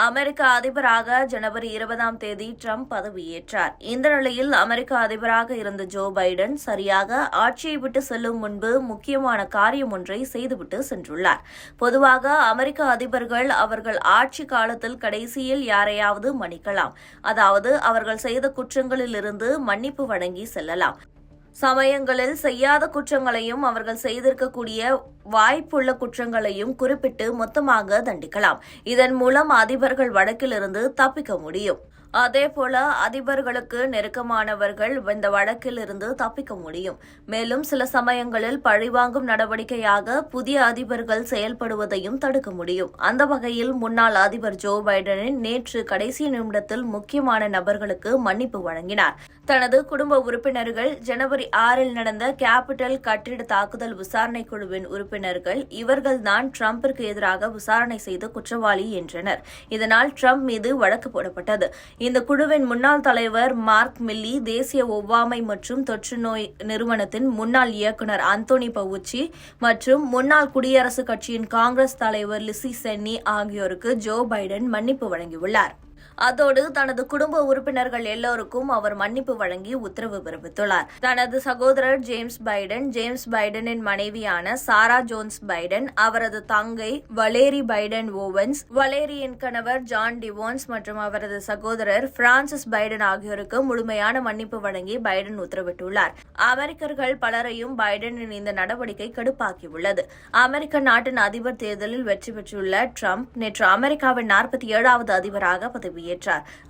அமெரிக்க அதிபராக ஜனவரி 20ஆம் தேதி ட்ரம்ப் பதவியேற்றார். இந்த நிலையில் அமெரிக்க அதிபராக இருந்த ஜோ பைடன் சரியாக ஆட்சியை விட்டு செல்லும் முன்பு முக்கியமான காரியம் ஒன்றை செய்துவிட்டு சென்றுள்ளார். பொதுவாக அமெரிக்க அதிபர்கள் அவர்கள் ஆட்சி காலத்தில் கடைசியில் யாரையாவது மன்னிக்கலாம், அதாவது அவர்கள் செய்த குற்றங்களிலிருந்து மன்னிப்பு வழங்கி செல்லலாம். சமயங்களில் செய்யாத குற்றங்களையும் அவர்கள் செய்திருக்கக்கூடிய வாய்ப்புள்ள குற்றங்களையும் குறிப்பிட்டு மொத்தமாக தண்டிக்கலாம். இதன் மூலம் அதிபர்கள் வழக்கிலிருந்து தப்பிக்க முடியும். அதேபோல அதிபர்களுக்கு நெருக்கமானவர்கள் இந்த வழக்கில் இருந்து தப்பிக்க முடியும். மேலும் சில சமயங்களில் பழிவாங்கும் நடவடிக்கையாக புதிய அதிபர்கள் செயல்படுவதையும் தடுக்க முடியும். அந்த வகையில் முன்னாள் அதிபர் ஜோ பைடனின் நேற்று கடைசி நிமிடத்தில் முக்கியமான நபர்களுக்கு மன்னிப்பு வழங்கினார். தனது குடும்ப உறுப்பினர்கள் ஜனவரி 6 நடந்த கேபிட்டல் கட்டிட தாக்குதல் விசாரணை குழுவின் உறுப்பினர்கள் இவர்கள்தான் ட்ரம்பிற்கு எதிராக விசாரணை செய்து குற்றவாளி என்றனர். இதனால் ட்ரம்ப் மீது வழக்கு போடப்பட்டது. இந்த குழுவின் முன்னாள் தலைவர் மார்க் மில்லி, தேசிய ஒவ்வாமை மற்றும் தொற்று நோய் நிறுவனத்தின் முன்னாள் இயக்குநர் அந்தோனி பவுச்சி மற்றும் முன்னாள் குடியரசுக் கட்சியின் காங்கிரஸ் தலைவர் லிசி சென்னி ஆகியோருக்கு ஜோ பைடன் மன்னிப்பு வழங்கியுள்ளார். அதோடு தனது குடும்ப உறுப்பினர்கள் எல்லோருக்கும் அவர் மன்னிப்பு வழங்கி உத்தரவு பிறப்பித்துள்ளார். தனது சகோதரர் ஜேம்ஸ் பைடனின் மனைவியான சாரா ஜோன்ஸ் பைடன், அவரது தங்கை வலேரி பைடன் ஓவன்ஸ், வலேரியின் கணவர் ஜான் டிவோன்ஸ் மற்றும் அவரது சகோதரர் பிரான்சிஸ் பைடன் ஆகியோருக்கு முழுமையான மன்னிப்பு வழங்கி பைடன் உத்தரவிட்டுள்ளார். அமெரிக்கர்கள் பலரையும் பைடனின் இந்த நடவடிக்கை கடுப்பாக்கியுள்ளது. அமெரிக்க நாட்டின் அதிபர் தேர்தலில் வெற்றி பெற்றுள்ள ட்ரம்ப் நேற்று அமெரிக்காவின் 47வது அதிபராக பதவியேற்றார்.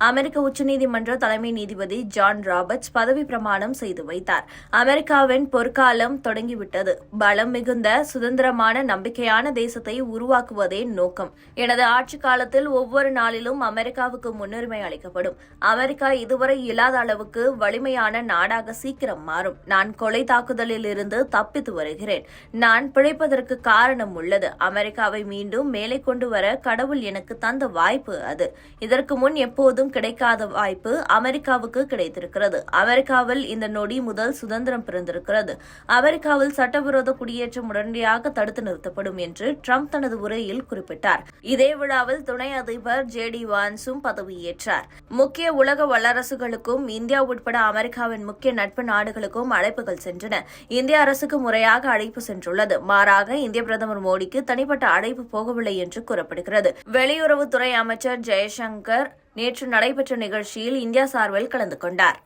அமெரிக்க உச்சநீதிமன்ற தலைமை நீதிபதி ஜான் ராபர்ட்ஸ் பதவி பிரமாணம் செய்து வைத்தார். அமெரிக்காவின் பொற்காலம் தொடங்கிவிட்டது. பலம் மிகுந்த, சுதந்திரமான, நம்பிக்கையான தேசத்தை உருவாக்குவதே நோக்கம். எனது ஆட்சி காலத்தில் ஒவ்வொரு நாளிலும் அமெரிக்காவுக்கு முன்னுரிமை அளிக்கப்படும். அமெரிக்கா இதுவரை இல்லாத அளவுக்கு வலிமையான நாடாக சீக்கிரம் மாறும். நான் கொலை தாக்குதலில் இருந்து தப்பித்து வருகிறேன். நான் பிழைப்பதற்கு காரணம் உள்ளது. அமெரிக்காவை மீண்டும் மேலே கொண்டு வர கடவுள் எனக்கு தந்த வாய்ப்பு அது. இதற்கு முன் எப்போதும் கிடைக்காத வாய்ப்பு அமெரிக்காவுக்கு கிடைத்திருக்கிறது. அமெரிக்காவில் இந்த நொடி முதல் சுதந்திரம் பிறந்திருக்கிறது. அமெரிக்காவில் சட்டவிரோத குடியேற்றம் உடனடியாக தடுத்து நிறுத்தப்படும் என்று ட்ரம்ப் தனது உரையில் குறிப்பிட்டார். இதே விழாவில் துணை அதிபர் JD வான்ஸும் பதவியேற்றார். முக்கிய உலக வல்லரசுகளுக்கும் இந்தியா உட்பட அமெரிக்காவின் முக்கிய நட்பு நாடுகளுக்கும் அழைப்புகள் சென்றன. இந்திய அரசுக்கு முறையாக அழைப்பு சென்றுள்ளது. மாறாக இந்திய பிரதமர் மோடிக்கு தனிப்பட்ட அழைப்பு போகவில்லை என்று கூறப்படுகிறது. வெளியுறவுத்துறை அமைச்சர் ஜெய்சங்கர் நேற்று நடைபெற்ற நிகழ்ச்சியில் இந்தியா சார்பில் கலந்து கொண்டார்.